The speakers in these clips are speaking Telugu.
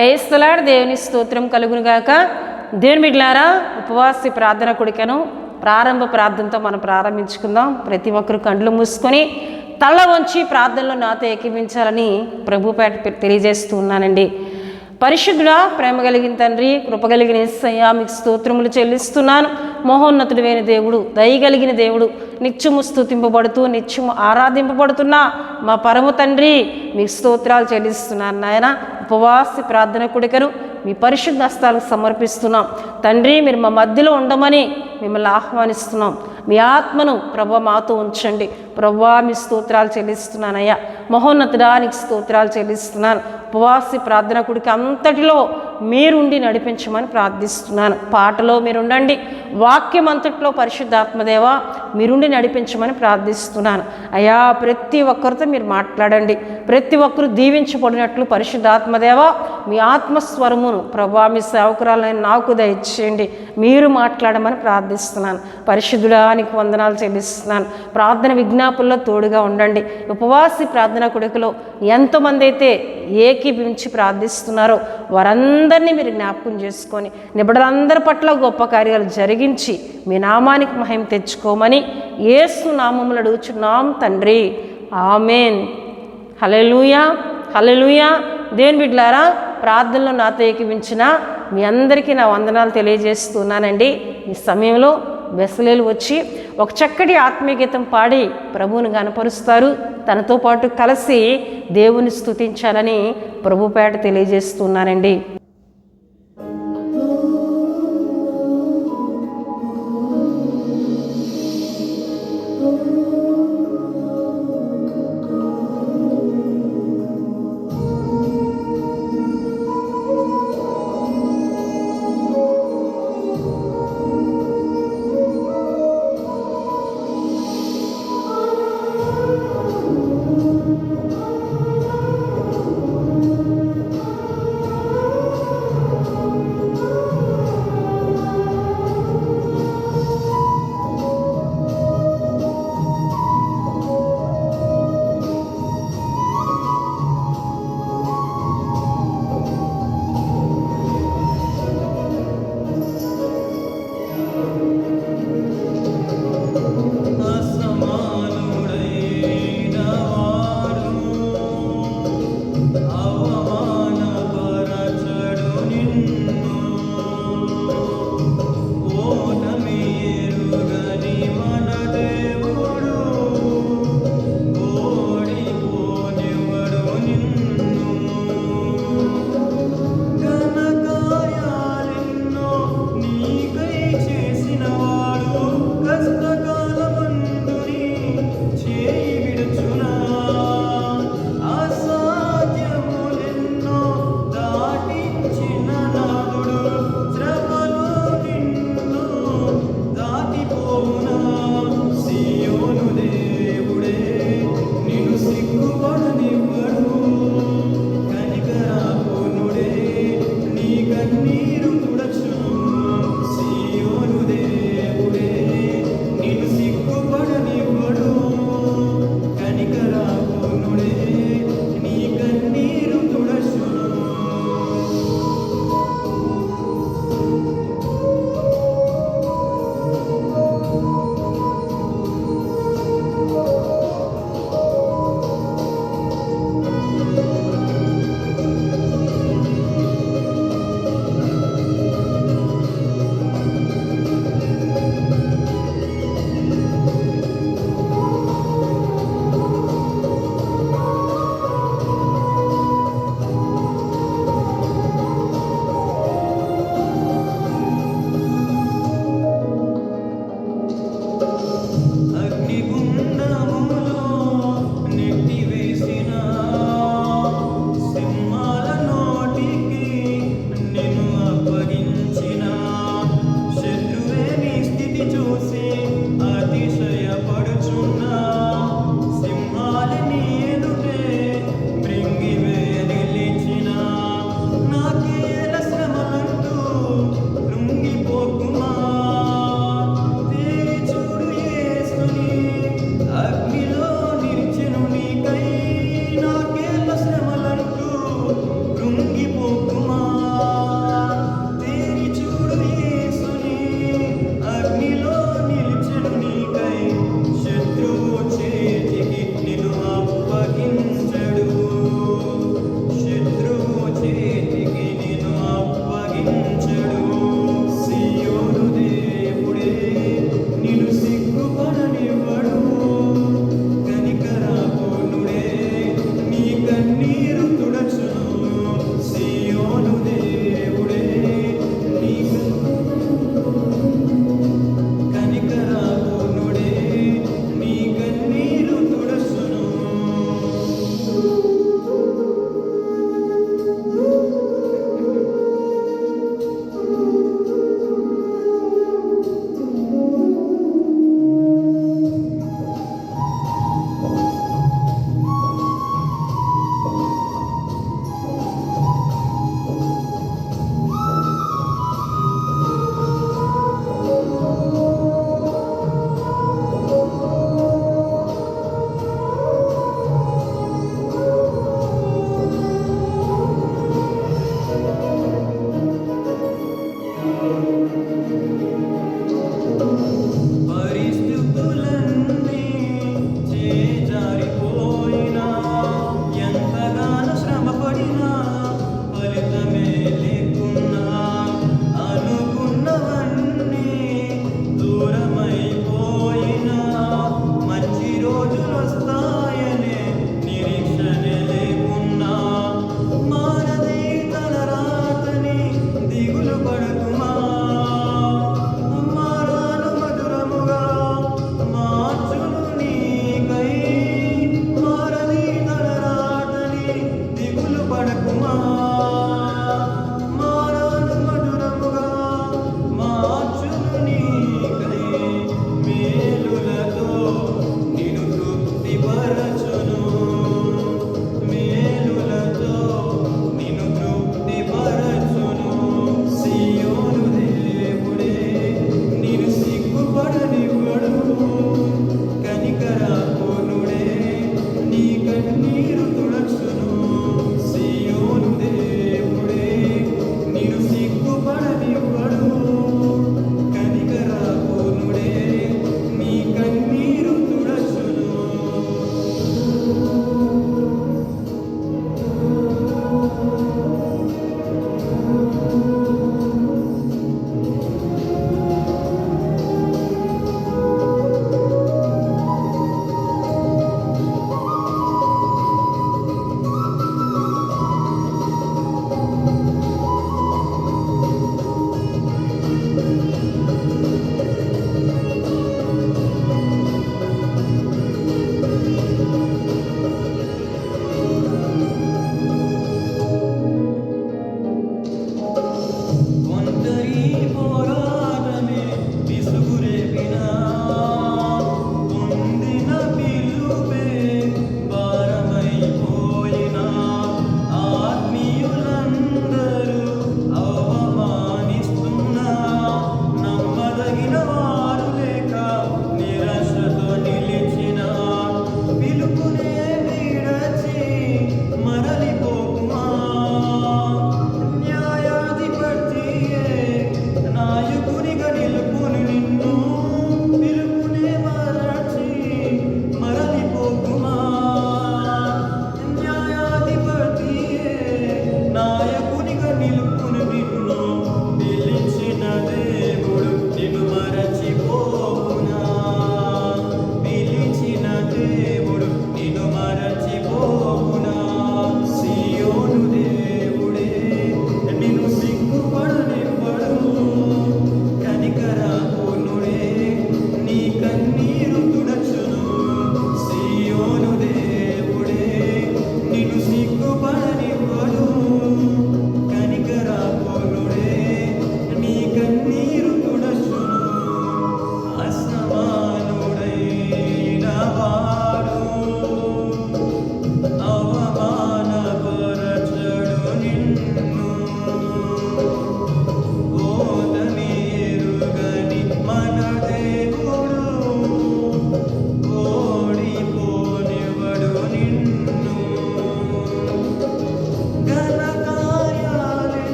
క్రైస్తలాడు దేవుని స్తోత్రం కలుగునుగాక. దేవుని బిడ్డలారా, ఉపవాస ప్రార్థన కొడికను ప్రారంభ ప్రార్థనతో మనం ప్రారంభించుకుందాం. ప్రతి ఒక్కరు కండ్లు మూసుకొని తల వంచి ప్రార్థనలో నాతో ఏకీవించాలని ప్రభుపేట తెలియజేస్తూ ఉన్నానండి. పరిశుద్ధుడా, ప్రేమ కలిగిన తండ్రి, కృపగలిగిన యేసయ్యా, మీకు స్తోత్రములు చెల్లిస్తున్నాను. మహోన్నతుడైన దేవుడు, దయగలిగిన దేవుడు, నిత్యము స్తుతింపబడుతూ నిత్యము ఆరాధింపబడుతున్నా మా పరమ తండ్రి, మీకు స్తోత్రాలు చెల్లిస్తున్నాను. నాయన, ఉపవాస ప్రార్థన కొడికను మీ పరిశుద్ధ హస్తాలకు సమర్పిస్తున్నాం. తండ్రి, మీరు మా మధ్యలో ఉండమని మిమ్మల్ని ఆహ్వానిస్తున్నాం. మీ ఆత్మను ప్రభా మాతో ఉంచండి. ప్రభా, మీ స్తోత్రాలు చెల్లిస్తున్నానయ్యా. మహోన్నతుడానికి స్తోత్రాలు చెల్లిస్తున్నాను. ఉపవాస ప్రార్థన కొడిక అంతటిలో మీరుండి నడిపించమని ప్రార్థిస్తున్నాను. పాటలో మీరుండండి, వాక్యం అంతటిలో పరిశుద్ధాత్మదేవ మీరుండి నడిపించమని ప్రార్థిస్తున్నాను. అయ్యా, ప్రతి ఒక్కరితో మీరు మాట్లాడండి. ప్రతి ఒక్కరు దీవించబడినట్లు పరిశుద్ధాత్మదేవ మీ ఆత్మస్వరమును ప్రభా మీ సేవకురాలైన నాకు దయచేయండి. మీరు మాట్లాడమని ప్రార్థిస్తున్నాను. పరిశుద్ధుడానికి వందనాలు చెల్లిస్తున్నాను. ప్రార్థన విజ్ఞాపనలో తోడుగా ఉండండి. ఉపవాసి ప్రార్థన కొడుకులో ఎంతోమంది అయితే ఏకీభించి ప్రార్థిస్తున్నారో వారందరినీ మీరు జ్ఞాపకం చేసుకొని నిబిడలందరి పట్ల గొప్ప కార్యాలు జరిగించి మీ నామానికి మహిమ తెచ్చుకోమని యేసు నామములో అడుగుచున్నాం తండ్రి, ఆమేన్. హల్లెలూయా, హల్లెలూయా. దేవుని బిడ్డలారా, ప్రార్థనలో నాతో ఏకీవించిన మీ అందరికీ నా వందనాలు తెలియజేస్తున్నానండి. ఈ సమయంలో బెసలేలు వచ్చి ఒక చక్కటి ఆత్మీయ గీతం పాడి ప్రభువుని గనపరుస్తారు. తనతో పాటు కలిసి దేవుని స్తుతించాలని ప్రభుపేట తెలియజేస్తున్నానండి.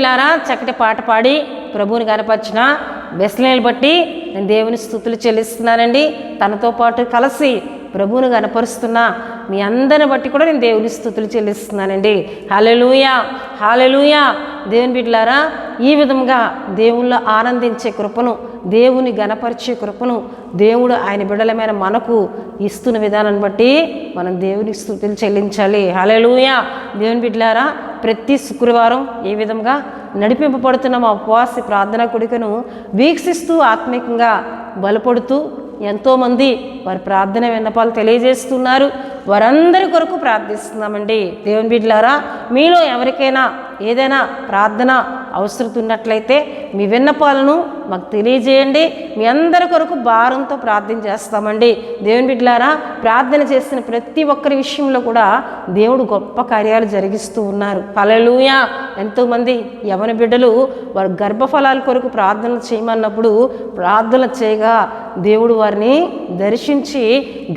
బిడ్డలారా, చక్కటి పాట పాడి ప్రభువుని కనపరిచిన బెస్లేలు బట్టి నేను దేవుని స్తుతులు చెల్లిస్తున్నానండి. తనతో పాటు కలిసి ప్రభువును కనపరుస్తున్న మీ అందరిని బట్టి కూడా నేను దేవుని స్తుతులు చెల్లిస్తున్నానండి. హల్లెలూయా, హల్లెలూయా. దేవుని బిడ్డలారా, ఈ విధంగా దేవుళ్ళో ఆనందించే కృపను, దేవుని గణపరిచే కృపను దేవుడు ఆయన బిడ్డలమైన మనకు ఇస్తున్న విధానాన్ని బట్టి మనం దేవునికి స్తుతులు చెల్లించాలి. హల్లెలూయా. దేవుని బిడ్డలారా, ప్రతి శుక్రవారం ఏ విధంగా నడిపింపబడుతున్న మా ఉపవాస ప్రార్థనా కూడికను వీక్షిస్తూ ఆత్మీయంగా బలపడుతూ ఎంతోమంది వారి ప్రార్థన విన్నపాలు తెలియజేస్తున్నారు. వారందరి కొరకు ప్రార్థిస్తున్నామండి. దేవుని బిడ్డలారా, మీలో ఎవరికైనా ఏదైనా ప్రార్థన అవసరం ఉన్నట్లయితే మీ విన్నపాలను మాకు తెలియజేయండి. మీ అందరి కొరకు భారంతో ప్రార్థన చేస్తామండి. దేవుని బిడ్డలారా, ప్రార్థన చేసిన ప్రతి ఒక్కరి విషయంలో కూడా దేవుడు గొప్ప కార్యాలు జరిగిస్తూ ఉన్నారు. హల్లెలూయా. ఎంతోమంది యవన బిడ్డలు వారి గర్భఫలాల కొరకు ప్రార్థన చేయమన్నప్పుడు ప్రార్థన చేయగా దేవుడు వారిని దర్శించి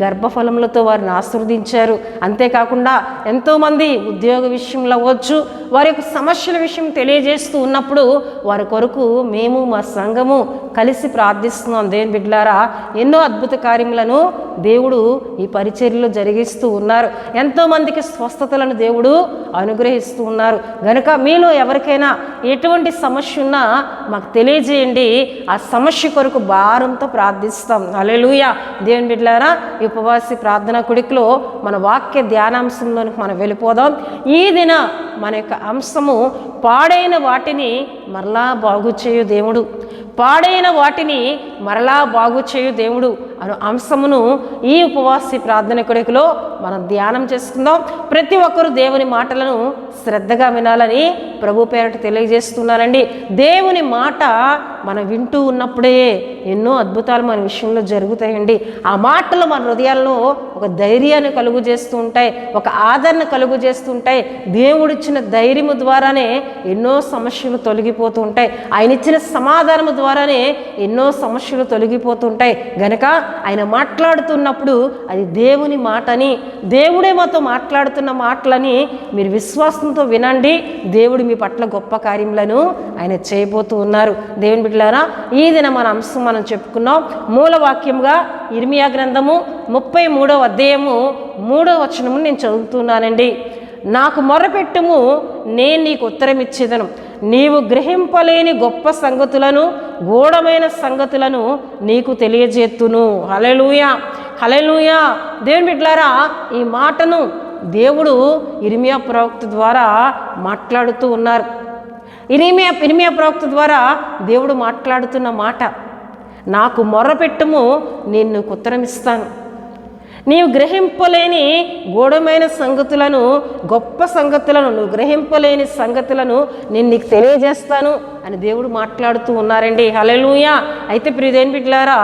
గర్భఫలములతో వారిని ఆశీర్వదించారు. అంతేకాకుండా ఎంతోమంది ఉద్యోగ విషయంలో అవ్వచ్చు, వారి యొక్క సమస్యల విషయం తెలియజేస్తూ ఉన్నప్పుడు వారి కొరకు మేము మా సంఘము కలిసి ప్రార్థిస్తున్నాం. దేవుని బిడ్డలారా, ఎన్నో అద్భుత కార్యములను దేవుడు ఈ పరిచర్యలో జరిగిస్తూ ఉన్నారు. ఎంతోమందికి స్వస్థతలను దేవుడు అనుగ్రహిస్తూ ఉన్నారు. గనుక మీలో ఎవరికైనా ఎటువంటి సమస్య ఉన్నా మాకు తెలియజేయండి. ఆ సమస్య కొరకు భారంతో ప్రార్థిస్తాం. హల్లెలూయా. దేవుని బిడ్డలారా, ఈ ఉపవాసి ప్రార్థనా కూడికలో మన వాక్య ధ్యానాంశంలోనికి మనం వెళ్ళిపోదాం. ఈ దిన మన యొక్క అంశము పాడైన వాటిని మరలా బాగు చేయు దేవుడు. పాడైన వాటిని మరలా బాగు చేయు దేవుడు అను అంశమును ఈ ఉపవాసి ప్రార్థన కూడికలో మనం ధ్యానం చేసుకుందాం. ప్రతి ఒక్కరూ దేవుని మాటలను శ్రద్ధగా వినాలని ప్రభు పేరట తెలియజేస్తున్నానండి. దేవుని మాట మనం వింటూ ఉన్నప్పుడే ఎన్నో అద్భుతాలు మన విషయంలో జరుగుతాయండి. ఆ మాటలు మన హృదయాల్లో ఒక ధైర్యాన్ని కలుగు చేస్తూ ఉంటాయి, ఒక ఆదరణ కలుగు చేస్తూ ఉంటాయి. దేవుడిచ్చిన ధైర్యము ద్వారానే ఎన్నో సమస్యలు తొలగిపోతూ ఉంటాయి. ఆయన ఇచ్చిన సమాధానము ద్వారానే ఎన్నో సమస్యలు తొలగిపోతుంటాయి. గనక ఆయన మాట్లాడుతున్నప్పుడు అది దేవుని మాటని, దేవుడే మాతో మాట్లాడుతున్న మాటలని మీరు విశ్వాసంతో వినండి. దేవుడు మీ పట్ల గొప్ప కార్యములను ఆయన చేయబోతూ ఉన్నారు. దేవుని బిడ్డలారా, ఈ దిన మన అంశం మనం చెప్పుకున్నాం. మూలవాక్యంగా ఇర్మియా గ్రంథము 33వ అధ్యాయము 3వ వచనము నేను చదువుతున్నానండి. నాకు మొరపెట్టుము, నేను నీకు ఉత్తరం ఇచ్చేదను. నీవు గ్రహింపలేని గొప్ప సంగతులను, గూఢమైన సంగతులను నీకు తెలియజేత్తును. హల్లెలూయా, హల్లెలూయా. దేవుని బిడ్డలారా, ఈ మాటను దేవుడు ఇర్మియా ప్రవక్త ద్వారా మాట్లాడుతూ ఉన్నారు. ఇర్మియా ప్రవక్త ద్వారా దేవుడు మాట్లాడుతున్న మాట, నాకు మొరపెట్టుము, నేను నీకు ఉత్తరం ఇస్తాను. నీవు గ్రహింపలేని గూఢమైన సంగతులను, గొప్ప సంగతులను, నువ్వు గ్రహింపలేని సంగతులను నేను నీకు తెలియజేస్తాను అని దేవుడు మాట్లాడుతూ ఉన్నారండి. హల్లెలూయా. అయితే ప్రియదేని బిడ్డలారా,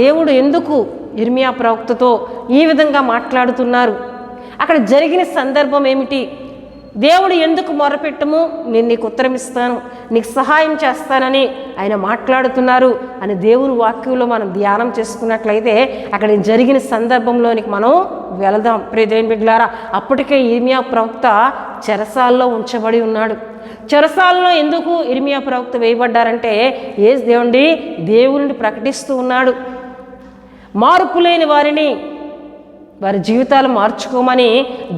దేవుడు ఎందుకు ఇర్మియా ప్రవక్తతో ఈ విధంగా మాట్లాడుతున్నారు? అక్కడ జరిగిన సందర్భం ఏమిటి? దేవుడు ఎందుకు మొరపెట్టము, నేను నీకు ఉత్తరం ఇస్తాను, నీకు సహాయం చేస్తానని ఆయన మాట్లాడుతున్నారు అని దేవుని వాక్యంలో మనం ధ్యానం చేసుకున్నట్లయితే అక్కడ జరిగిన సందర్భంలోనికి మనం వెళదాం. ప్రియదేని బిడ్డలారా, అప్పటికే ఇర్మియా ప్రవక్త చెరసాల్లో ఉంచబడి ఉన్నాడు. చెరసాలలో ఎందుకు ఇర్మియా ప్రవక్త వేయబడ్డారంటే దేవుడిని ప్రకటిస్తూ ఉన్నాడు. మార్పు లేని వారిని, వారి జీవితాలు మార్చుకోమని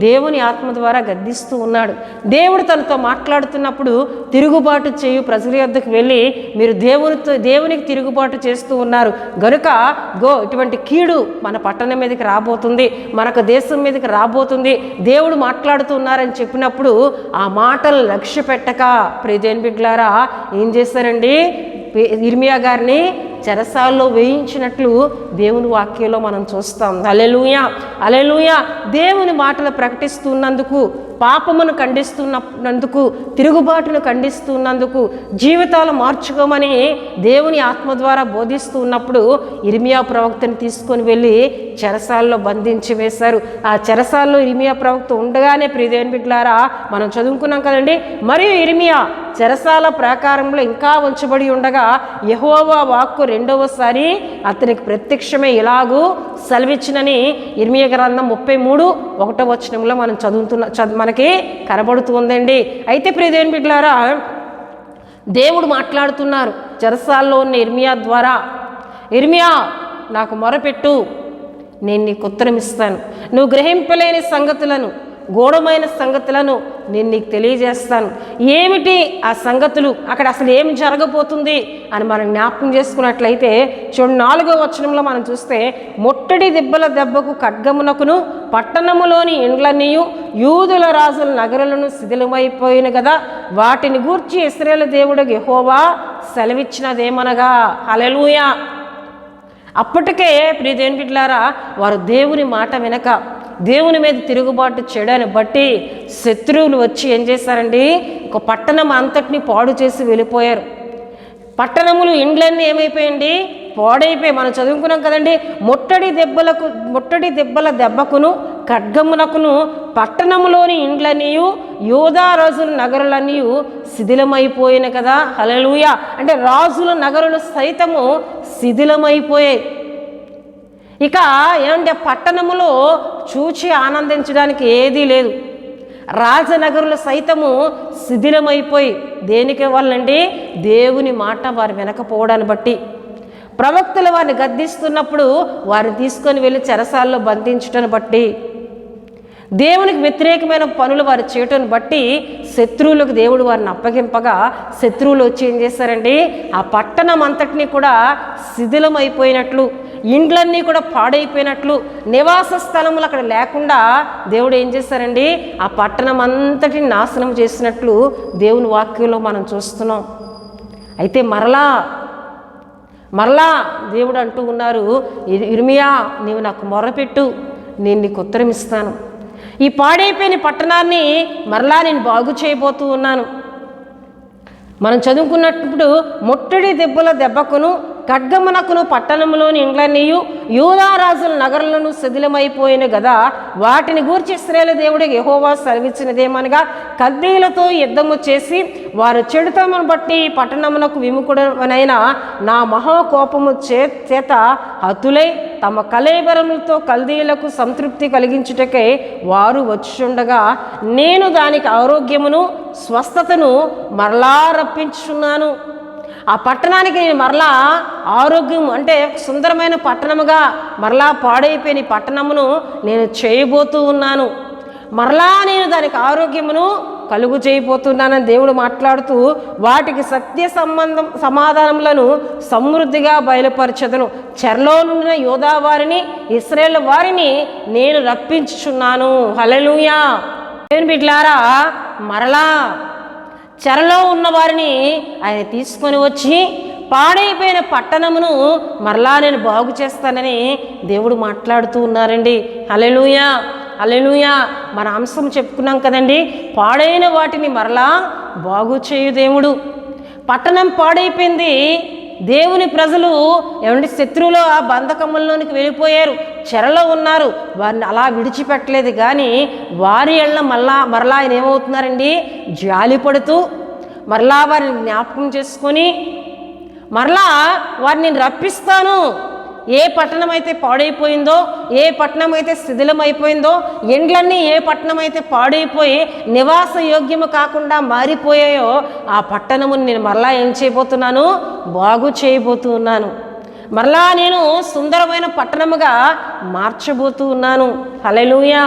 దేవుని ఆత్మ ద్వారా గద్దిస్తూ ఉన్నాడు. దేవుడు తనతో మాట్లాడుతున్నప్పుడు తిరుగుబాటు చేయు ప్రజల యొద్దకు వెళ్ళి మీరు దేవునికి తిరుగుబాటు చేస్తూ ఉన్నారు గనుక ఇటువంటి కీడు మన పట్టణం మీదకి రాబోతుంది, మనకు దేశం మీదకి రాబోతుంది, దేవుడు మాట్లాడుతూ ఉన్నారని చెప్పినప్పుడు ఆ మాటలు లక్ష్య పెట్టక ప్రియదేని బిడ్డలారా ఏం చేశారండి? ఇర్మియా గారిని చెరసాల్లో వేయించినట్లు దేవుని వాక్యంలో మనం చూస్తాం. హల్లెలూయా, హల్లెలూయా. దేవుని మాటలు ప్రకటిస్తున్నందుకు, పాపమును ఖండిస్తున్నందుకు, తిరుగుబాటును ఖండిస్తున్నందుకు, జీవితాలు మార్చుకోమని దేవుని ఆత్మ ద్వారా బోధిస్తూ ఉన్నప్పుడు ఇర్మియా ప్రవక్తను తీసుకొని వెళ్ళి చెరసాల్లో బంధించి వేశారు. ఆ చెరసాల్లో ఇర్మియా ప్రవక్త ఉండగానే ప్రియదేని బిడ్డలారా మనం చదువుకున్నాం కదండి. మరియు ఇర్మియా చెరసాల ప్రాకారంలో ఇంకా ఉంచబడి ఉండగా యెహోవా వాక్కు రెండవసారి అతనికి ప్రత్యక్షమే ఇలాగూ సెలవిచ్చినని ఇర్మియా గ్రంథం 33:1 వచనంలో మనం మనకి కనబడుతూ ఉందండి. అయితే ప్రియదేని బిడ్డలారా దేవుడు మాట్లాడుతున్నారు చెరసాల్లో ఉన్న ఇర్మియా ద్వారా, ఇర్మియా నాకు మొరపెట్టు, నేను నీకు ఉత్తరం ఇస్తాను, నువ్వు గ్రహింపలేని సంగతులను, గూఢమైన సంగతులను నేను నీకు తెలియజేస్తాను. ఏమిటి ఆ సంగతులు, అక్కడ అసలు ఏం జరగబోతుంది అని మనం జ్ఞాపకం చేసుకున్నట్లయితే చూడండి 4వ వచనంలో మనం చూస్తే, ముట్టడి దెబ్బల దెబ్బకు ఖడ్గమునకును పట్టణములోని ఇండ్లన్నీయు యూదుల రాజుల నగరులను శిథిలమైపోయిన కదా, వాటిని గూర్చి ఇశ్రాయేలు దేవుడు యెహోవా సెలవిచ్చినదేమనగా. హల్లెలూయా. అప్పటికే ప్రియ దేవుని బిడ్డలారా, వారు దేవుని మాట వినక దేవుని మీద తిరుగుబాటు చేయడాన్ని బట్టి శత్రువులు వచ్చి ఏం చేశారండి, ఒక పట్టణం అంతటిని పాడు చేసి వెళ్ళిపోయారు. పట్టణములు ఇండ్లన్నీ ఏమైపోయండి, పాడైపోయి. మనం చదువుకున్నాం కదండి, ముట్టడి దెబ్బల దెబ్బకును ఖడ్గమునకును పట్టణములోని ఇండ్లన్నీయు యూదా రాజుల నగరులన్నీ శిథిలమైపోయిన కదా. హల్లెలూయా. అంటే రాజుల నగరులు సైతము శిథిలమైపోయాయి. ఇక ఏమంటే పట్టణములో చూచి ఆనందించడానికి ఏదీ లేదు. రాజనగరులు సైతము శిథిలమైపోయి, దేనికి వల్లండి, దేవుని మాట వారు వినకపోవడాన్ని బట్టి. ప్రవక్తలు వారిని గద్దిస్తున్నప్పుడు వారిని తీసుకొని వెళ్ళి చెరసాల్లో బంధించడాన్ని బట్టి, దేవునికి వ్యతిరేకమైన పనులు వారు చేయటాన్ని బట్టి శత్రువులకు దేవుడు వారిని అప్పగింపగా శత్రువులు వచ్చి ఏం చేశారండి, ఆ పట్టణం అంతటినీ కూడా శిథిలమైపోయినట్లు, ఇండ్లన్నీ కూడా పాడైపోయినట్లు, నివాస స్థలములు అక్కడ లేకుండా దేవుడు ఏం చేశారండి, ఆ పట్టణం అంతటిని నాశనం చేసినట్లు దేవుని వాక్యంలో మనం చూస్తున్నాం. అయితే మరలా దేవుడు అంటూ ఉన్నారు, ఇర్మియా నీవు నాకు మొరపెట్టు, నేను నీకు ఉత్తరం ఇస్తాను. ఈ పాడైపోయిన పట్టణాన్ని మరలా నేను బాగు చేయబోతూ ఉన్నాను. మనం చదువుకున్నప్పుడు ముట్టడి దెబ్బల దెబ్బకును ఖడ్గమునకును పట్టణంలోని ఇండ్లన్నీయు యూదారాజుల నగరులను శిథిలమైపోయిన కదా, వాటిని గూర్చి ఇశ్రాయేలు దేవుడు యెహోవా సెలవిచ్చినదేమనగా, కల్దీయులతో యుద్ధము చేసి వారు చెడుతమను బట్టి పట్టణమునకు విముఖుడనైన నా మహాకోపము చేత హతులై తమ కళేబరములతో కల్దీయులకు సంతృప్తి కలిగించుటకై వారు వచ్చుండగా నేను దానికి ఆరోగ్యమును స్వస్థతను మరలా రప్పించుచున్నాను. ఆ పట్టణానికి నేను మరలా ఆరోగ్యం అంటే సుందరమైన పట్టణముగా మరలా పాడైపోయిన పట్టణమును నేను చేయబోతూ ఉన్నాను. మరలా నేను దానికి ఆరోగ్యమును కలుగు చేయబోతున్నానని దేవుడు మాట్లాడుతూ, వాటికి సత్య సమాధానములను సమృద్ధిగా బయలుపరచదును. చెరలో నుండిన యోధా వారిని ఇశ్రాయేలు వారిని నేను రప్పించుచున్నాను. హల్లెలూయా. దేవుని బిడ్డలారా, మరలా చెరలో ఉన్న వారిని ఆయన తీసుకొని వచ్చి పాడైపోయిన పట్టణమును మరలా నేను బాగు చేస్తానని దేవుడు మాట్లాడుతూ ఉన్నారండి. హల్లెలూయా, హల్లెలూయా. మన అంశం చెప్పుకున్నాం కదండి, పాడైన వాటిని మరలా బాగు చేయు దేవుడు. పట్టణం పాడైపోయింది, దేవుని ప్రజలు ఏమంటే శత్రువులు ఆ బంధకముల్లోనికి వెళ్ళిపోయారు, చెరలో ఉన్నారు, వారిని అలా విడిచిపెట్టలేదు. కానీ వారి ఎళ్ళ మరలా ఆయన ఏమవుతున్నారండి, జాలిపడుతూ మరలా వారిని జ్ఞాపకం చేసుకొని మరలా వారిని నేను రప్పిస్తాను. ఏ పట్టణం అయితే పాడైపోయిందో, ఏ పట్టణం అయితే శిథిలమైపోయిందో, ఎండ్లన్నీ ఏ పట్టణం అయితే పాడైపోయి నివాస యోగ్యము కాకుండా మారిపోయాయో ఆ పట్టణముని నేను మరలా ఏం చేయబోతున్నాను, బాగు చేయబోతున్నాను. మరలా నేను సుందరమైన పట్టణముగా మార్చబోతూ ఉన్నాను. హల్లెలూయా,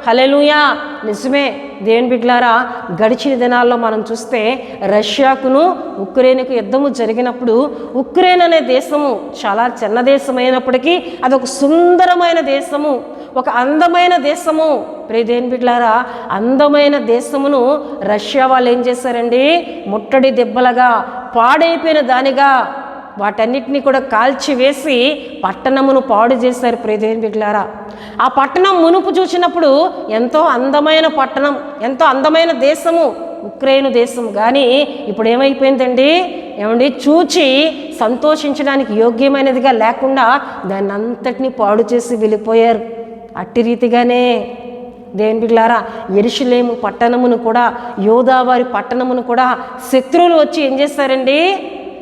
హల్లెలూయా. నిజమే దేవుని బిడ్డలారా, గడిచిన దినాల్లో మనం చూస్తే రష్యాకును ఉక్రెయిన్కు యుద్ధము జరిగినప్పుడు ఉక్రెయిన్ అనే దేశము చాలా చిన్న దేశం అయినప్పటికీ అదొక సుందరమైన దేశము, ఒక అందమైన దేశము. ప్రియ దేవుని బిడ్డలారా, అందమైన దేశమును రష్యా వాళ్ళు ఏం చేశారండి, ముట్టడి దెబ్బలుగా పాడైపోయిన దానిగా వాటన్నిటినీ కూడా కాల్చివేసి పట్టణమును పాడు చేశారు. ప్రియ దేవుని బిడ్డలారా, ఆ పట్టణం మునుపు చూసినప్పుడు ఎంతో అందమైన పట్టణం, ఎంతో అందమైన దేశము ఉక్రెయిన్ దేశం. కానీ ఇప్పుడు ఏమైపోయిందండి, ఏమండి, చూచి సంతోషించడానికి యోగ్యమైనదిగా లేకుండా దాన్ని అంతటినీ పాడు చేసి వెళ్ళిపోయారు. అట్టి రీతిగానే దేవుని బిడ్డలారా, యెరూషలేము పట్టణమును కూడా, యోదావారి పట్టణమును కూడా శత్రువులు వచ్చి ఏం చేస్తారండి,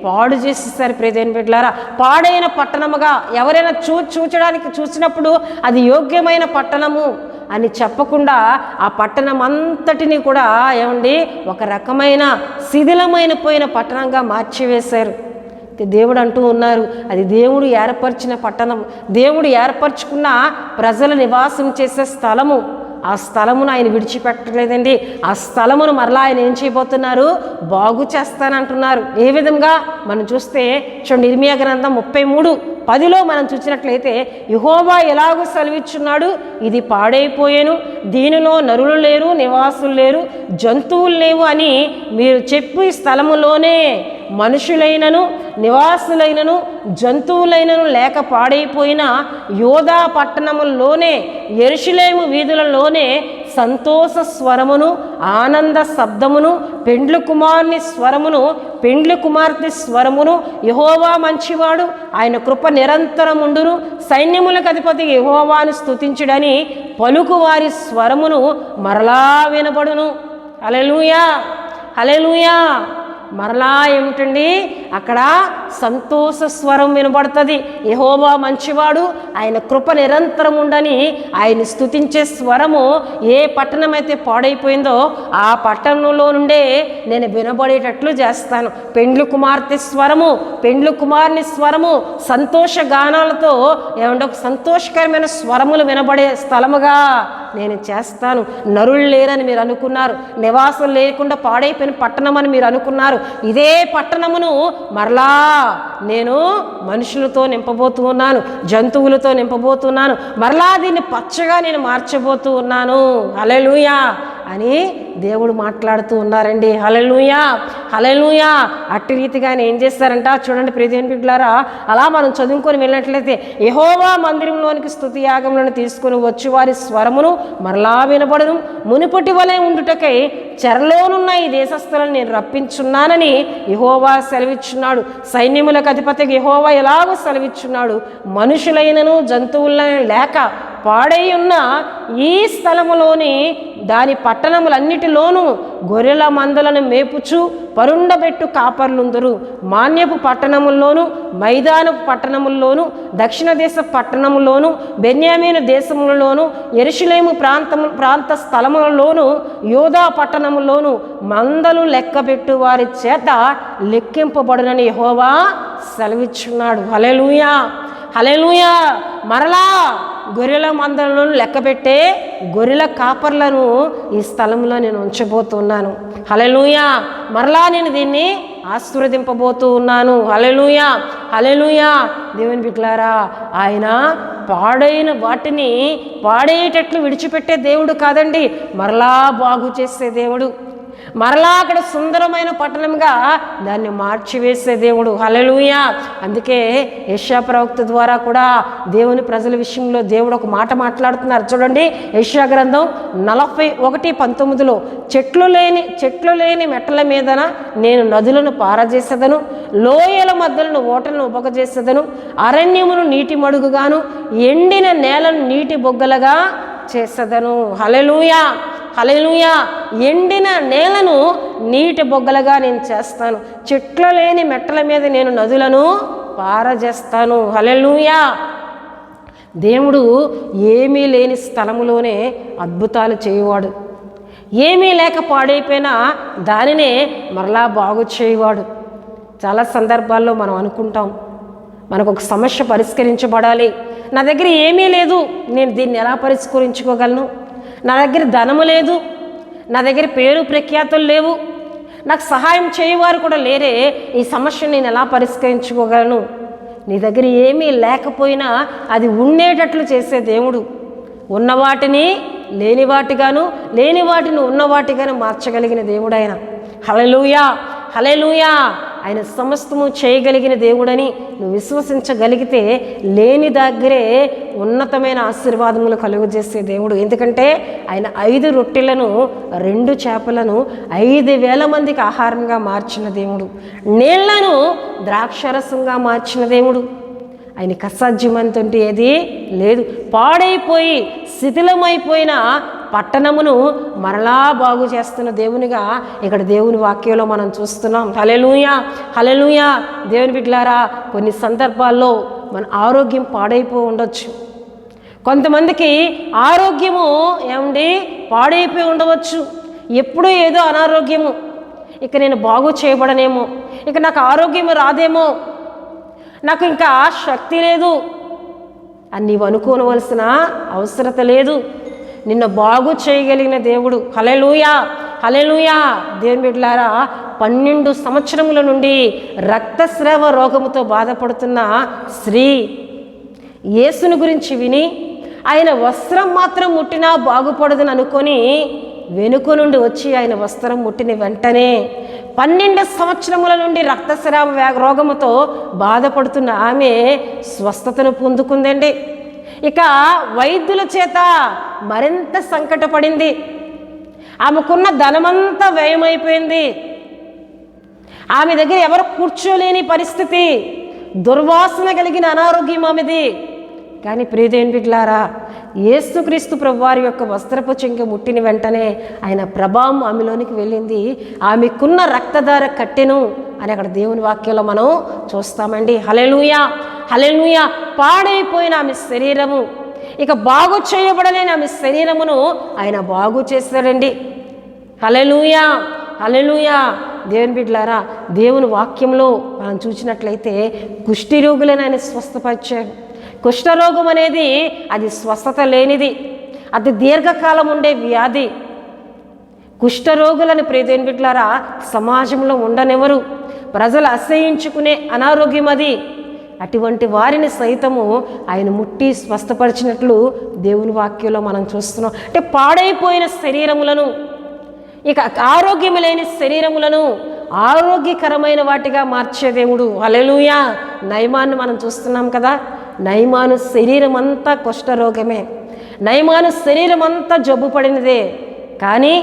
పాడు చేసేసారు. ప్రియ దేవుని బిడ్డలారా, పాడైన పట్టణముగా ఎవరైనా చూచడానికి చూసినప్పుడు అది యోగ్యమైన పట్టణము అని చెప్పకుండా ఆ పట్టణం అంతటిని కూడా ఏమండి ఒక రకమైన శిథిలమైన పోయిన పట్టణంగా మార్చివేశారు. దేవుడు అంటూ ఉన్నారు, అది దేవుడు ఏర్పరిచిన పట్టణం, దేవుడు ఏర్పరచుకున్న ప్రజల నివాసం చేసే స్థలము. ఆ స్థలమును ఆయన విడిచిపెట్టలేదండి. ఆ స్థలమును మరలా ఆయన ఏం చేయబోతున్నారు? బాగు చేస్తానంటున్నారు. ఏ విధంగా మనం చూస్తే చూడండి, ఇర్మియా గ్రంథం 33:10 మనం చూసినట్లయితే, యెహోవా ఎలాగూ సెలవిచ్చున్నాడు, ఇది పాడైపోయాను, దీనిలో నరులు లేరు, నివాసులు లేరు, జంతువులు లేవు అని మీరు చెప్పు ఈ స్థలములోనే మనుషులైనను నివాసులైనను జంతువులైనను లేక పాడైపోయిన యోధా పట్టణముల్లోనే యెరూషలేము వీధులలోనే సంతోష స్వరమును ఆనంద శబ్దమును పెండ్లి కుమారుని స్వరమును పెండ్లి కుమార్తె స్వరమును యెహోవా మంచివాడు, ఆయన కృప నిరంతరముండును, సైన్యములకు అధిపతి యెహోవాను స్తుతించుడని పలుకు వారి స్వరమును మరలా వినబడును. హల్లెలూయా, హల్లెలూయా. మరలా ఏమిటండి? అక్కడ సంతోష స్వరం వినబడుతుంది. యెహోవా మంచివాడు, ఆయన కృప నిరంతరం ఉండని ఆయన స్తుతించే స్వరము ఏ పట్టణం అయితే పాడైపోయిందో ఆ పట్టణంలో నుండే నేను వినబడేటట్లు చేస్తాను. పెండ్లి కుమార్తె స్వరము, పెండ్లి కుమారుని స్వరము సంతోష గానాలతో ఏమంటే ఒక సంతోషకరమైన స్వరములు వినబడే స్థలముగా నేను చేస్తాను. నరులు లేరని మీరు అనుకున్నారు, నివాసం లేకుండా పాడైపోయిన పట్టణం అని మీరు అనుకున్నారు. ఇదే పట్టణమును మరలా నేను మనుషులతో నింపబోతూ ఉన్నాను, జంతువులతో నింపబోతున్నాను, మరలా దీన్ని పచ్చగా నేను మార్చబోతూ ఉన్నాను. హల్లెలూయా అని దేవుడు మాట్లాడుతూ ఉన్నారండి. హల్లెలూయా, హల్లెలూయా. అట్టి రీతిగా ఏం చేస్తారంట చూడండి ప్రియదేవుని బిడ్డలారా, అలా మనం చదువుకొని వెళ్ళినట్లయితే, యెహోవా మందిరంలోనికి స్తుతి యాగములను తీసుకుని వచ్చి వారి స్వరమును మరలా వినబడును, మునుపటి వలె ఉండుటకై చెరలోనున్న ఈ దేశస్థులను నేను రప్పించున్నానని యెహోవా సెలవిచ్చున్నాడు. సైన్యములకు అధిపతికి యెహోవా ఎలాగో సెలవిచ్చున్నాడు, మనుషులైనను జంతువులైన లేక పాడై ఉన్న ఈ స్థలములోని దాని పట్టణములన్నిటిలోనూ గొర్రెల మందలను మేపుచు పరుండబెట్టు కాపర్లుందరు. మాన్యపు పట్టణముల్లోను మైదానపు పట్టణముల్లోను దక్షిణ దేశ పట్టణముల్లోను బెన్యామీను దేశములలోను యెరూషలేము ప్రాంత స్థలములలోను యోధా పట్టణముల్లోను మందలు లెక్కబెట్టు వారి చేత లెక్కింపబడునని యెహోవా సెలవిచ్చున్నాడు. హల్లెలూయా, హల్లెలూయా. మరలా గొర్రెల మందలను లెక్కబెట్టే గొర్రెల కాపర్లను ఈ స్థలంలో నేను ఉంచబోతున్నాను. హల్లెలూయా. మరలా నేను దీన్ని ఆశీర్వదింపబోతూ ఉన్నాను. హల్లెలూయా, హల్లెలూయా. దేవుని బిడ్డలారా, ఆయన పాడైన వాటిని పాడేటట్లు విడిచిపెట్టే దేవుడు కాదండి, మరలా బాగు చేసే దేవుడు, మరలా అక్కడ సుందరమైన పట్టణంగా దాన్ని మార్చివేసే దేవుడు. హల్లెలూయా. అందుకే యెషయా ప్రవక్త ద్వారా కూడా దేవుని ప్రజల విషయంలో దేవుడు ఒక మాట మాట్లాడుతున్నారు. చూడండి, యెషయా గ్రంథం 41:19 చెట్లు లేని మెట్టల మీదన నేను నదులను పారజేసేదను, లోయల మధ్యలను ఓటలను ఉపగజేసేదను, అరణ్యమును నీటి మడుగుగాను ఎండిన నేలను నీటి బొగ్గలుగా చేసేదను. హల్లెలూయా, హల్లెలూయా. ఎండిన నేలను నీటి బొగ్గలుగా నేను చేస్తాను, చెట్లు లేని మెట్టల మీద నేను నదులను పారజేస్తాను. హల్లెలూయా. దేవుడు ఏమీ లేని స్థలములోనే అద్భుతాలు చేయవాడు, ఏమీ లేక పాడైపోయినా దానినే మరలా బాగు చేయవాడు. చాలా సందర్భాల్లో మనం అనుకుంటాం, మనకు ఒక సమస్య పరిష్కరించబడాలి, నా దగ్గర ఏమీ లేదు, నేను దీన్ని ఎలా పరిష్కరించుకోగలను, నా దగ్గర ధనము లేదు, నా దగ్గర పేరు ప్రఖ్యాతులు లేవు, నాకు సహాయం చేయవారు కూడా లేరే, ఈ సమస్యను నేను ఎలా పరిష్కరించుకోగలను. నీ దగ్గర ఏమీ లేకపోయినా అది ఉండేటట్లు చేసే దేవుడు, ఉన్న వాటిని లేని వాటిగాను లేని వాటిని ఉన్న వాటిగాను మార్చగలిగిన దేవుడు ఆయన. హల్లెలూయా, హల్లెలూయా. ఆయన సమస్తము చేయగలిగిన దేవుడని నువ్వు విశ్వసించగలిగితే లేని దగ్గరే ఉన్నతమైన ఆశీర్వాదములు కలుగజేసే దేవుడు. ఎందుకంటే ఆయన 5 రొట్టెలను 2 చేపలను 5,000 మందికి ఆహారంగా మార్చిన దేవుడు, నీళ్లను ద్రాక్షరసంగా మార్చిన దేవుడు. ఆయనకి అసాధ్యమంతుంటే ఏది లేదు. పాడైపోయి శిథిలమైపోయిన పట్టణమును మరలా బాగు చేస్తున్న దేవునిగా ఇక్కడ దేవుని వాక్యంలో మనం చూస్తున్నాం. హల్లెలూయా, హల్లెలూయా. దేవుని బిడ్డలారా, కొన్ని సందర్భాల్లో మన ఆరోగ్యం పాడైపోయి ఉండొచ్చు, కొంతమందికి ఆరోగ్యము ఏమండి పాడైపోయి ఉండవచ్చు, ఎప్పుడూ ఏదో అనారోగ్యము, ఇక నేను బాగు చేయబడనేమో, ఇక నాకు ఆరోగ్యం రాదేమో, నాకు ఇంకా శక్తి లేదు అని నీవు అనుకోవలసిన అవసరత లేదు. నిన్ను బాగు చేయగలిగిన దేవుడు. హల్లెలూయా, హల్లెలూయా. దేవుని బిడ్డలారా, 12 సంవత్సరముల నుండి రక్తస్రావ రోగముతో బాధపడుతున్న స్త్రీ యేసుని గురించి విని ఆయన వస్త్రం మాత్రం ముట్టినా బాగుపడదని అనుకొని వెనుక నుండి వచ్చి ఆయన వస్త్రం ముట్టిన వెంటనే 12 సంవత్సరముల నుండి రక్తస్రావ రోగముతో బాధపడుతున్న ఆమె స్వస్థతను పొందుకుందండి. ఇక వైద్యుల చేత మరింత సంకటపడింది. ఆమెకున్న ధనమంతా వ్యయమైపోయింది. ఆమె దగ్గర ఎవరు కూర్చోలేని పరిస్థితి, దుర్వాసన కలిగిన అనారోగ్యం ఆమెది. కానీ ప్రియదేవుని బిడ్డలారా, యేసుక్రీస్తు ప్రభువారి యొక్క వస్త్రపు చెంగు ముట్టిన వెంటనే ఆయన ప్రభావం ఆమెలోనికి వెళ్ళింది. ఆమెకున్న రక్తధార కట్టెను అని అక్కడ దేవుని వాక్యంలో మనం చూస్తామండి. హల్లెలూయా, హల్లెలూయా. పాడైపోయిన ఆమె శరీరము, ఇక బాగు చేయబడలేని ఆమె శరీరమును ఆయన బాగు చేశాడండి. హల్లెలూయా, హల్లెలూయా. దేవుని బిడ్డలారా, దేవుని వాక్యంలో మనం చూసినట్లయితే కుష్టి రోగులను ఆయన స్వస్థపరిచాడు. కుష్ఠరోగం అనేది అది స్వస్థత లేనిది, అది దీర్ఘకాలం ఉండే వ్యాధి. కుష్ఠరోగులను ప్రియదేవుని బిడ్డలారా సమాజంలో ఉండనివ్వరు, ప్రజలు అసహ్యించుకునే అనారోగ్యం అది. అటువంటి వారిని సైతము ఆయన ముట్టి స్వస్థపరిచినట్లు దేవుని వాక్యంలో మనం చూస్తున్నాం. అంటే పాడైపోయిన శరీరములను, ఇక ఆరోగ్యం లేని శరీరములను ఆరోగ్యకరమైన వాటిగా మార్చే దేవుడు. హల్లెలూయా. నయమాను మనం చూస్తున్నాం కదా, నయమాను శరీరం అంతా కుష్ఠరోగమే, నయమాను శరీరం అంతా జబ్బు పడినదే. కానీ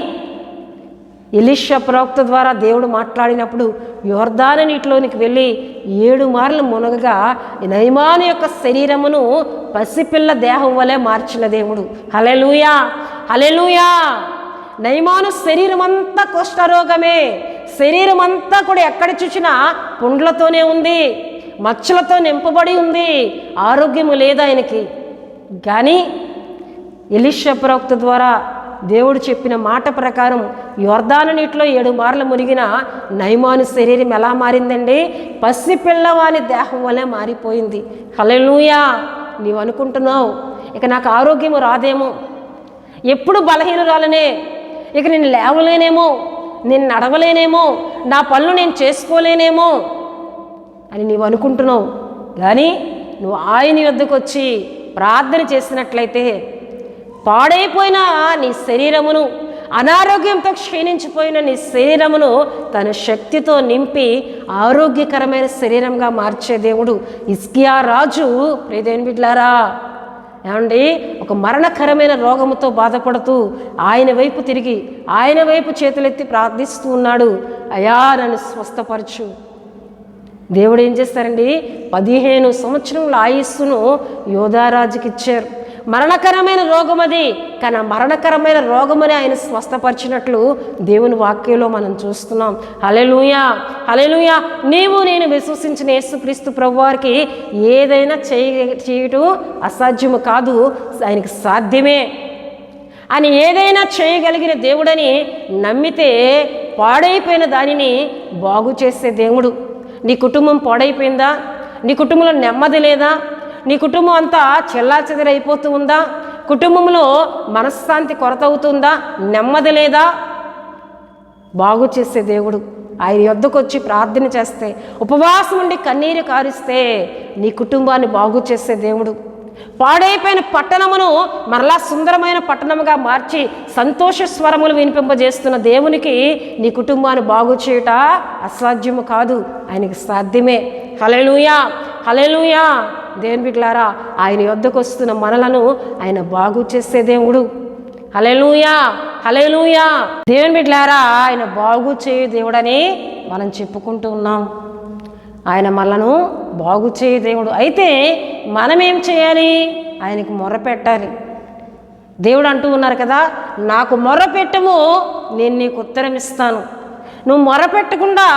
ఎలీషా ప్రవక్త ద్వారా దేవుడు మాట్లాడినప్పుడు యోర్దాను నీటిలోనికి వెళ్ళి 7 మార్లు మునగగా నయమాను యొక్క శరీరమును పసిపిల్ల దేహం వలె మార్చిన దేవుడు. హల్లెలూయా, హల్లెలూయా. నయమాను శరీరం అంతా కుష్ఠరోగమే, శరీరం అంతా కూడా ఎక్కడ చూసినా పుండ్లతోనే ఉంది, మచ్చలతో నింపబడి ఉంది, ఆరోగ్యము లేదు ఆయనకి. కానీ ఎలీషా ప్రవక్త ద్వారా దేవుడు చెప్పిన మాట ప్రకారం యోర్దాను నీటిలో 7 మార్లు మునిగిన నయమాను శరీరం ఎలా మారిందండి? పసి పిల్లవాని దేహం వలె మారిపోయింది. హల్లెలూయా. నీవు అనుకుంటున్నావు ఇక నాకు ఆరోగ్యము రాదేమో, ఎప్పుడు బలహీనురాలనే, ఇక నేను లేవలేనేమో, నేను నడవలేనేమో, నా పనులు నేను చేసుకోలేనేమో అని నీవు అనుకుంటున్నావు. కానీ నువ్వు ఆయన యొద్దకు వచ్చి ప్రార్థన చేసినట్లయితే పాడైపోయిన నీ శరీరమును, అనారోగ్యంతో క్షీణించిపోయిన నీ శరీరమును తన శక్తితో నింపి ఆరోగ్యకరమైన శరీరంగా మార్చే దేవుడు. హిజ్కియా రాజు ప్రియదేవుని బిడ్డలారా ఏమండి ఒక మరణకరమైన రోగముతో బాధపడుతూ ఆయన వైపు తిరిగి ఆయన వైపు చేతులెత్తి ప్రార్థిస్తూ ఉన్నాడు, అయ్యా నన్ను స్వస్థపరచు. దేవుడు ఏం చేస్తారండి, 15 సంవత్సరముల ఆయుస్సును యోధారాజుకి ఇచ్చారు. మరణకరమైన రోగం అది, కానీ ఆ మరణకరమైన రోగమని ఆయన స్వస్థపరిచినట్లు దేవుని వాక్యంలో మనం చూస్తున్నాం. హల్లెలూయా, హల్లెలూయా. నీవు నేను విశ్వసించిన యేసుక్రీస్తు ప్రభువారికి ఏదైనా చేయటం అసాధ్యము కాదు, ఆయనకి సాధ్యమే. అని ఏదైనా చేయగలిగిన దేవుడని నమ్మితే పాడైపోయిన దానిని బాగు చేసే దేవుడు. నీ కుటుంబం పాడైపోయిందా? నీ కుటుంబంలో నెమ్మది లేదా? నీ కుటుంబం అంతా చెల్లాచెదరైపోతూ ఉందా? కుటుంబంలో మనశ్శాంతి కొరత అవుతుందా? నెమ్మది లేదా? బాగు చేసే దేవుడు. ఆయన యొద్దకు వచ్చి ప్రార్థన చేస్తే, ఉపవాసం ఉండి కన్నీరు కారిస్తే నీ కుటుంబాన్ని బాగు చేసే దేవుడు. పాడైపోయిన పట్టణమును మరలా సుందరమైన పట్టణముగా మార్చి సంతోష స్వరములు వినిపింపజేస్తున్న దేవునికి నీ కుటుంబాన్ని బాగు చేయుట అసాధ్యము కాదు, ఆయనకి సాధ్యమే. హల్లెలూయా, హల్లెలూయా. దేవుని బిడ్డలారా ఆయన యొద్దకు వస్తున్న మనలను ఆయన బాగు చేసే దేవుడు. హల్లెలూయా, హల్లెలూయా. దేవుని బిడ్డలారా ఆయన బాగు చేయు దేవుడని మనం చెప్పుకుంటూ ఉన్నాం. ఆయన మనలను బాగు చేయు దేవుడు. అయితే మనమేం చేయాలి? ఆయనకు మొర్రపెట్టాలి. దేవుడు అంటూ ఉన్నారు కదా, నాకు మొర్రపెట్టము నేను నీకు ఉత్తరం ఇస్తాను. నువ్వు మొర్రపెట్టకుండా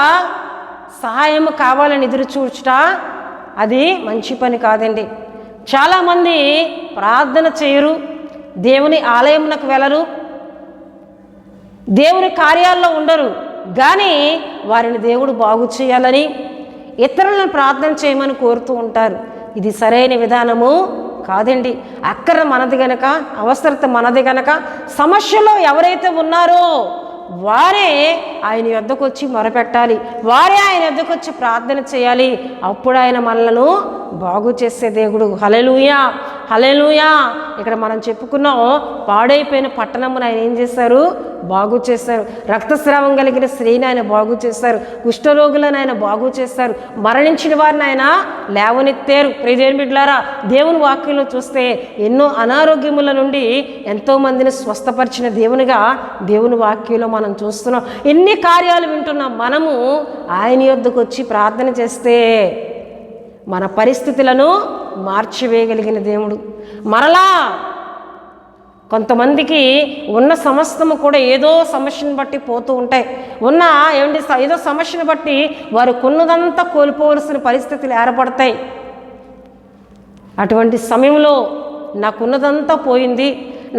సహాయం కావాలని ఎదురు చూచుట అది మంచి పని కాదండి. చాలామంది ప్రార్థన చేయరు, దేవుని ఆలయమునకు వెళ్ళరు, దేవుని కార్యాల్లో ఉండరు. కానీ వారిని దేవుడు బాగు చేయాలని, ఇతరులను ప్రార్థన చేయమని కోరుతూ ఉంటారు. ఇది సరైన విధానము కాదండి. అక్కర మనది గనక, అవసరత మనది గనక, సమస్యలో ఎవరైతే ఉన్నారో వారే ఆయన యొద్దకు వచ్చి మొరపెట్టాలి, వారే ఆయన యొద్దకు వచ్చి ప్రార్థన చేయాలి. అప్పుడు ఆయన మనలను బాగు చేసే దేవుడు. హల్లెలూయా, హల్లెలూయా. ఇక్కడ మనం చెప్పుకున్నాం, పాడైపోయిన పట్టణమును ఆయన ఏం చేశారు? బాగు చేశారు. రక్తస్రావం కలిగిన స్త్రీని ఆయన బాగు చేశారు. కుష్ఠరోగులను ఆయన బాగు చేశారు. మరణించిన వారిని ఆయన లేవనెత్తారు. ప్రియదేవుని బిడ్డలారా, దేవుని వాక్యంలో చూస్తే ఎన్నో అనారోగ్యముల నుండి ఎంతోమందిని స్వస్థపరిచిన దేవునిగా దేవుని వాక్యంలో మనం చూస్తున్నాం. ఎన్ని కార్యాలు వింటున్నాం. మనము ఆయన యొద్దకు వచ్చి ప్రార్థన చేస్తే మన పరిస్థితులను మార్చివేయగలిగిన దేవుడు. మరలా కొంతమందికి ఉన్న సమస్తము కూడా ఏదో సమస్యను బట్టి పోతూ ఉంటాయి. ఏదో సమస్యను బట్టి వారు కొన్నదంతా కోల్పోవలసిన పరిస్థితులు ఏర్పడతాయి. అటువంటి సమయంలో నాకున్నదంతా పోయింది,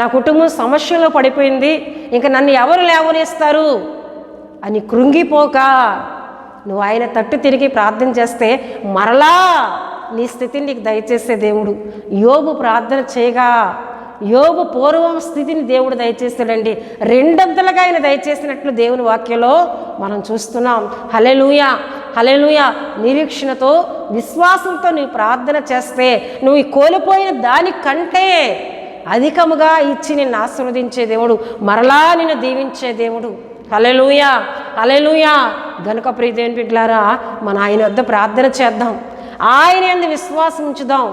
నా కుటుంబం సమస్యలో పడిపోయింది, ఇంకా నన్ను ఎవరు లేవనేస్తారు అని కృంగిపోక నువ్వు ఆయన తట్టు తిరిగి ప్రార్థన చేస్తే మరలా నీ స్థితిని నీకు దయచేసే దేవుడు. యోబు ప్రార్థన చేయగా యోబు పూర్వం స్థితిని దేవుడు దయచేస్తాడండి. రెండంతలుగా ఆయన దయచేసినట్లు దేవుని వాక్యంలో మనం చూస్తున్నాం. హల్లెలూయా, హల్లెలూయా. నిరీక్షణతో, విశ్వాసంతో నువ్వు ప్రార్థన చేస్తే నువ్వు ఈ కోల్పోయిన దానికంటే అధికముగా ఇచ్చి నిన్ను ఆశీర్వదించే దేవుడు, మరలా నిన్ను దీవించే దేవుడు. హల్లెలూయా, హల్లెలూయా. గనుక ప్రియ దేవుని బిడ్డలారా, మన ఆయన వద్ద ప్రార్థన చేద్దాం, ఆయన యందు విశ్వాసం ఉంచుదాం.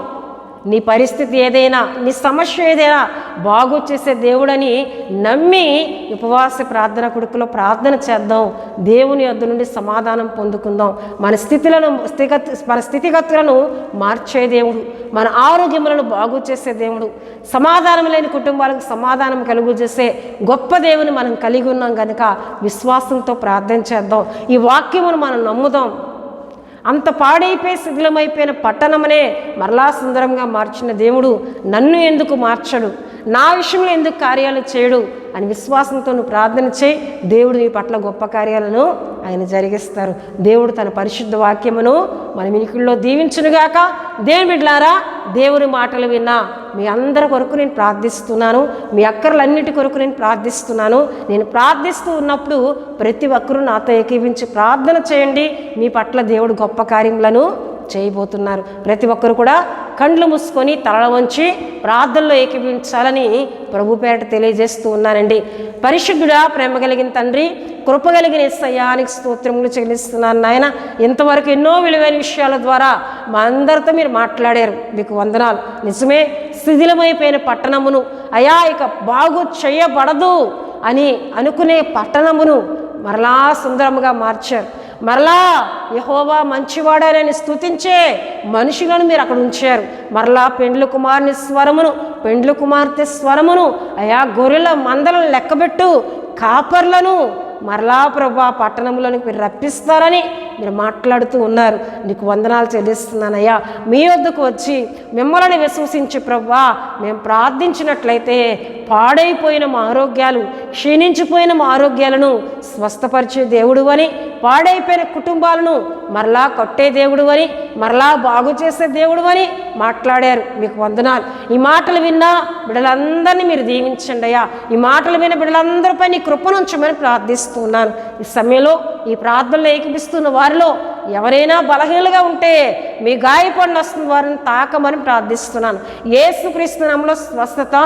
నీ పరిస్థితి ఏదైనా, నీ సమస్య ఏదైనా బాగు చేసే దేవుడని నమ్మి ఉపవాస ప్రార్థన కొడుకులో ప్రార్థన చేద్దాం. దేవుని యొద్ద నుండి సమాధానం పొందుకుందాం. మన స్థితిగతులను మార్చే దేవుడు, మన ఆరోగ్యములను బాగు చేసే దేవుడు, సమాధానం లేని కుటుంబాలకు సమాధానం కలుగు చేసే గొప్ప దేవుని మనం కలిగి ఉన్నాం కనుక విశ్వాసంతో ప్రార్థన చేద్దాం. ఈ వాక్యమును మనం నమ్ముదాం. అంత పాడైపోయి శిథిలమైపోయిన పట్టణమనే మరలా సుందరంగా మార్చిన దేవుడు నన్ను ఎందుకు మార్చడు, నా విషయంలో ఎందుకు కార్యాలు చేయడు అని విశ్వాసంతో నువ్వు ప్రార్థన చేయి. దేవుడు నీ పట్ల గొప్ప కార్యాలను ఆయన జరిగిస్తారు. దేవుడు తన పరిశుద్ధ వాక్యమును మన వినికిడిలో దీవించునుగాక. దేవుని బిడ్డలారా, దేవుని మాటలు విన్నా మీ అందరి కొరకు నేను ప్రార్థిస్తున్నాను. మీ అక్కర్లన్నిటి కొరకు నేను ప్రార్థిస్తున్నాను. నేను ప్రార్థిస్తూ ఉన్నప్పుడు ప్రతి ఒక్కరూ నాతో ఏకీవించి ప్రార్థన చేయండి. మీ పట్ల దేవుడు గొప్ప కార్యములను చేయబోతున్నారు. ప్రతి ఒక్కరు కూడా కండ్లు మూసుకొని తల వంచి ప్రార్థనలో ఏకీభవించాలని ప్రభు పేరట తెలియజేస్తూ ఉన్నానండి. పరిశుద్ధుడా, ప్రేమ కలిగిన తండ్రి, కృప కలిగిన యేసయ్యానికి స్తోత్రములు చెల్లిస్తున్నాను నాయన. ఇంతవరకు ఎన్నో విలువైన విషయాల ద్వారా మా అందరితో మీరు మాట్లాడారు, మీకు వందనాలు. నిజమే, శిథిలమైపోయిన పట్టణమును అయా ఇక బాగు చేయబడదు అని అనుకునే పట్టణమును మరలా సుందరముగా మార్చారు. మరలా యెహోవా మంచివాడని స్తుతించే మనుషులను మీరు అక్కడ ఉంచారు. మరలా పెండ్లు కుమారుని స్వరమును, పెండ్లు కుమార్తె స్వరమును, అయా గొర్రెల మందలను లెక్కబెట్టు కాపర్లను మరలా ప్రభా పట్టణంలోనికి మీరు రప్పిస్తారని మీరు మాట్లాడుతూ ఉన్నారు. నీకు వందనాలు చెల్లిస్తున్నానయ్యా. మీ వద్దకు వచ్చి మిమ్మల్ని విశ్వసించి ప్రభా మేము ప్రార్థించినట్లయితే పాడైపోయిన మా ఆరోగ్యాలు, క్షీణించిపోయిన మా ఆరోగ్యాలను స్వస్థపరిచే దేవుడు అని, పాడైపోయిన కుటుంబాలను మరలా కొట్టే దేవుడు అని, మరలా బాగు చేసే దేవుడు అని మాట్లాడారు. మీకు వందనాలు. ఈ మాటలు విన్నా బిడ్డలందరినీ మీరు దీవించండి అయ్యా. ఈ మాటలు విన్న బిడ్డలందరిపై నీ కృపనుంచమని ప్రార్థిస్తున్నాను. ఈ సమయంలో ఈ ప్రార్థనలు ఏకీపిస్తున్న వారిలో ఎవరైనా బలహీనలుగా ఉంటే మీ గాయపడిన వస్తున్న వారిని తాకమని ప్రార్థిస్తున్నాను. యేసుక్రీస్తు నామములో స్వస్థత,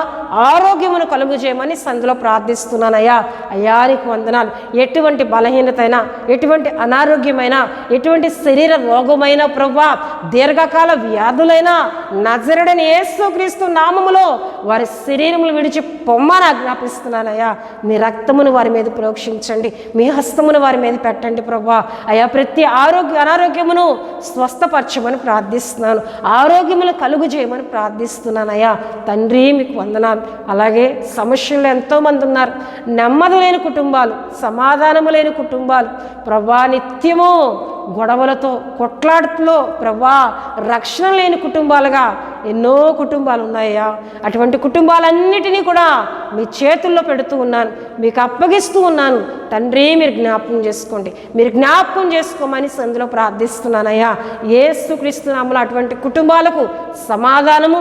ఆరోగ్యమును కలుగు చేయమని సందులో ప్రార్థిస్తున్నాను అయ్యా. అయ్యా నీకు వందనాలు. ఎటువంటి బలహీనతైనా, ఎటువంటి అనారోగ్యమైనా, ఎటువంటి శరీర రోగమైనా ప్రభువా, దీర్ఘకాల వ్యాధులైనా నజరుడైన యేసుక్రీస్తు నామములో వారి శరీరములు విడిచి పొమ్మని ఆజ్ఞాపిస్తున్నానయ్యా. మీ రక్తమును వారి మీద ప్రోక్షించండి, మీ హస్తమును వారి మీద పెట్టండి ప్రభువా. అయ్యా ప్రతి అనారోగ్యమును స్వస్థపరచమని ప్రార్థిస్తున్నాను. ఆరోగ్యమును కలుగు చేయమని ప్రార్థిస్తున్నానయ్యా. తండ్రి మీకు వందనాలు. అలాగే సమస్యలు ఎంతోమంది ఉన్నారు, నెమ్మది లేని కుటుంబాలు, సమాధానము లేని కుటుంబాలు ప్రభువా, నిత్యము గొడవలతో కొట్లాటలో ప్రభా రక్షణ లేని కుటుంబాలుగా ఎన్నో కుటుంబాలు ఉన్నాయా. అటువంటి కుటుంబాలన్నిటినీ కూడా మీ చేతుల్లో పెడుతూ ఉన్నాను, మీకు అప్పగిస్తూ ఉన్నాను తండ్రి. మీరు జ్ఞాపకం చేసుకోండి, మీరు జ్ఞాపకం చేసుకోమని సందులో ప్రార్థిస్తున్నానయ్యా. యేసుక్రీస్తు నామములో అటువంటి కుటుంబాలకు సమాధానము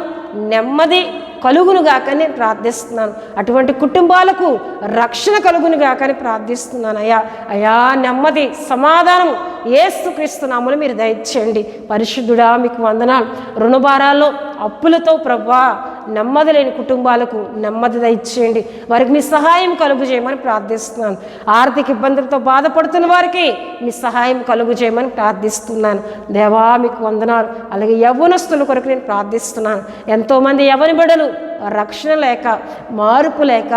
నెమ్మది కలుగునుగాక నేను ప్రార్థిస్తున్నాను. అటువంటి కుటుంబాలకు రక్షణ కలుగునుగాకని ప్రార్థిస్తున్నానయ్యా. అయ్యా నెమ్మది సమాధానము యేసుక్రీస్తు నామములో మీరు దయచేయండి. పరిశుద్ధుడా మీకు వందనాలు. రుణభారాల్లో అప్పులతో ప్రభువా నెమ్మది లేని కుటుంబాలకు నెమ్మది దయచేయండి, వారికి మీ సహాయం కలుగు చేయమని ప్రార్థిస్తున్నాను. ఆర్థిక ఇబ్బందులతో బాధపడుతున్న వారికి మీ సహాయం కలుగు చేయమని ప్రార్థిస్తున్నాను. దేవా మీకు వందనాలు. అలాగే యవ్వనస్తుల కొరకు నేను ప్రార్థిస్తున్నాను. ఎంతోమంది యవ్వని బిడ్డలు రక్షణ లేక మార్పు లేక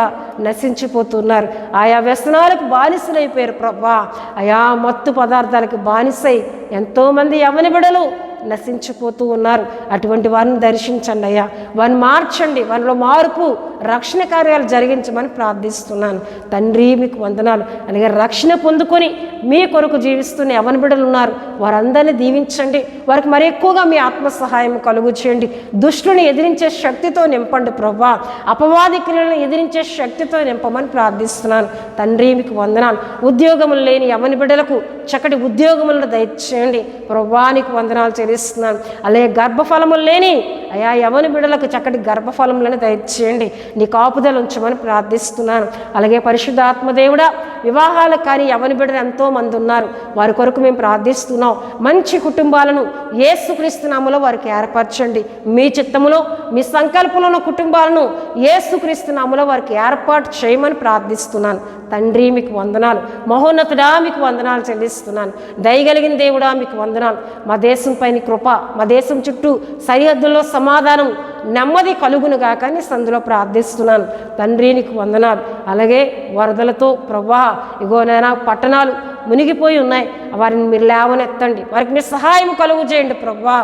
నశించిపోతున్నారు. ఆయా వ్యసనాలకు బానిసలైపోయారు ప్రభా. ఆయా మత్తు పదార్థాలకు బానిసై ఎంతోమంది యవ్వని బిడ్డలు నశించిపోతూ ఉన్నారు. అటువంటి వారిని దర్శించండి అయ్యా, వారిని మార్చండి, వారిలో మార్పు రక్షణ కార్యాలు జరిగించమని ప్రార్థిస్తున్నాను తండ్రి. మీకు వందనాలు. అలాగే రక్షణ పొందుకొని మీ కొరకు జీవిస్తున్న యవ్వన బిడ్డలు ఉన్నారు, వారందరినీ దీవించండి. వారికి మరి ఎక్కువగా మీ ఆత్మ సహాయం కలుగు చేయండి. దుష్టుని ఎదిరించే శక్తితో నింపండి ప్రభా. అపవాది క్రియలను ఎదిరించే శక్తితో నింపమని ప్రార్థిస్తున్నాను తండ్రి. మీకు వందనాలు. ఉద్యోగములు లేని యవ్వన బిడ్డలకు చక్కటి ఉద్యోగములను దయచేయండి ప్రభా. నీకు వందనాలు చెల్లిస్తున్నాను. అలాగే గర్భఫలములు లేని అయా యవ్వన బిడ్డలకు చక్కటి గర్భఫలములను దయచేయండి. నీ కాపుదలు ఉంచమని ప్రార్థిస్తున్నాను. అలాగే పరిశుద్ధాత్మదేవుడా వివాహాలకు కానీ యవ్వన బిడ్డలు ఎంతోమంది ఉన్నారు, వారి కొరకు మేము ప్రార్థిస్తున్నాం. మంచి కుటుంబాలను యేసుక్రీస్తు నామములో వారికి ఏర్పరచండి. మీ చిత్తములో మీ సంకల్పంలో కుటుంబాలను యేసుక్రీస్తు నామములో వారికి ఏర్పాటు చేయమని ప్రార్థిస్తున్నాను తండ్రి. మీకు వందనాలు. మహోన్నతుడా మీకు వందనాలు చెల్లిస్తున్నాను. దయగలిగిన దేవుడా మీకు వందనాలు. మా దేశంపై నీ కృప, మా దేశం చుట్టూ సరిహద్దుల్లో సమాధానం నెమ్మది కలుగునుగాక అని సందులో ప్రార్థిస్తున్నాను తండ్రి. నీకు వందనాలు. అలాగే వరదలతో ప్రభా ఇగో నైనా పట్టణాలు మునిగిపోయి ఉన్నాయి, వారిని మీరు లేవనెత్తండి, వారికి మీరు సహాయం కలుగు చేయండి ప్రభా.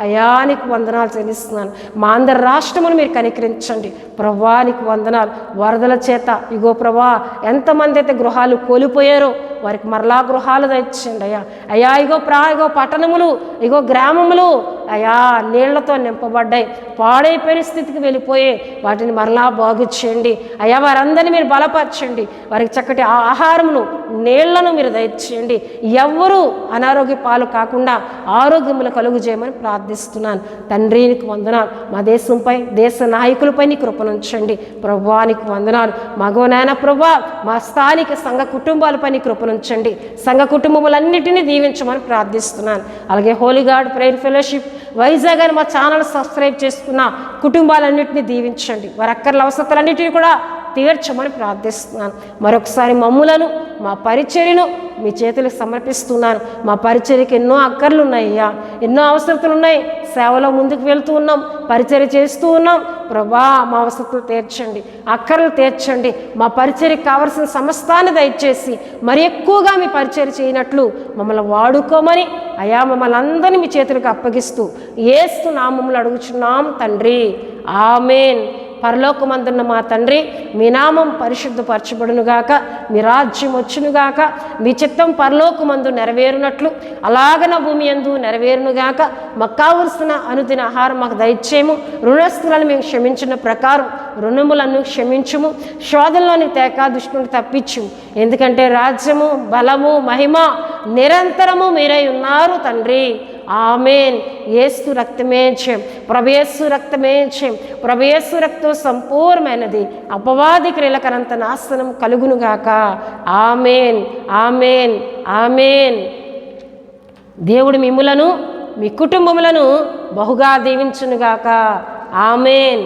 అయ్యా నీకు వందనాలు చెల్లిస్తున్నాను. మా అందరి రాష్ట్రమును మీరు కనికరించండి ప్రభా. నీకు వందనాలు. వరదల చేత ఇగో ప్రభా ఎంతమంది అయితే గృహాలు కోల్పోయారో వారికి మరలా గృహాలు తెచ్చండి అయ్యా. అయ్యా ఇగో పట్టణములు ఇగో గ్రామములు అయ్యా నీళ్లతో నింపబడ్డాయి, పాడైపోయిన స్థితికి వెళ్ళిపోయి వాటిని మరలా బాగు చేయండి అయ్యా. వారందరినీ మీరు బలపరచండి, వారికి చక్కటి ఆహారమును నీళ్లను మీరు దయచేయండి. ఎవ్వరూ అనారోగ్య పాలు కాకుండా ఆరోగ్యములు కలుగు చేయమని ప్రార్థిస్తున్నాను తండ్రి. నీకు వందనాలు. మా దేశంపై దేశ నాయకులపై నీ కృపనుంచండి ప్రభా. నీకు వందనాలు. మగోనైనా ప్రభా మా స్థానిక సంఘ కుటుంబాలపై నీ కృపనుంచండి. సంఘ కుటుంబములన్నిటినీ దీవించమని ప్రార్థిస్తున్నాను. అలాగే Holi God prayer fellowship Vizag అని మా ఛానల్ సబ్స్క్రైబ్ చేసుకున్న కుటుంబాలన్నింటినీ దీవించండి. వారి అక్కర్ల అవసరాలన్నింటినీ కూడా తీర్చమని ప్రార్థిస్తున్నాను. మరొకసారి మమ్ములను మా పరిచర్యను మీ చేతులకు సమర్పిస్తున్నాను. మా పరిచర్యకి ఎన్నో అక్కర్లు ఉన్నాయ్యా, ఎన్నో అవసరతలు ఉన్నాయి. సేవలో ముందుకు వెళ్తూ ఉన్నాం, పరిచర్య చేస్తూ ఉన్నాం ప్రభా. మా అవసరతలు తీర్చండి, అక్కర్లు తీర్చండి. మా పరిచర్యకి కావలసిన సమస్తాన్ని దయచేసి మరి ఎక్కువగా మీ పరిచర్య చేయనట్లు మమ్మల్ని వాడుకోమని అయా మమ్మల్ని అందరినీ మీ చేతులకు అప్పగిస్తూ యేసు నామములో అడుగుచున్నాం తండ్రి. ఆమేన్. పరలోకమందున్న మా తండ్రి, మీ నామం పరిశుద్ధపరచబడునుగాక, మీ రాజ్యం వచ్చునుగాక, మీ చిత్తం పరలోకమందు నెరవేరునట్లు అలాగన భూమి యందు నెరవేరునుగాక. మాకు కావలసిన అనుదిన ఆహారం మాకు దయచేయము. రుణస్తులను మేము క్షమించిన ప్రకారం రుణములను క్షమించుము. శోధనలోని తేక దుష్టుని తప్పించుము. ఎందుకంటే రాజ్యము బలము మహిమ నిరంతరము మీరై ఉన్నారు తండ్రి. ఆమెన్. యేసు రక్తమే జయం, ప్రభు రక్తమే జయం, ప్రభు రక్తం సంపూర్ణమైనది. అపవాది క్రియలకనంత నాశనం కలుగునుగాక. Amen, amen, amen. దేవుడు మిమ్ములను మీ కుటుంబములను బహుగా దీవించునుగాక. ఆమెన్.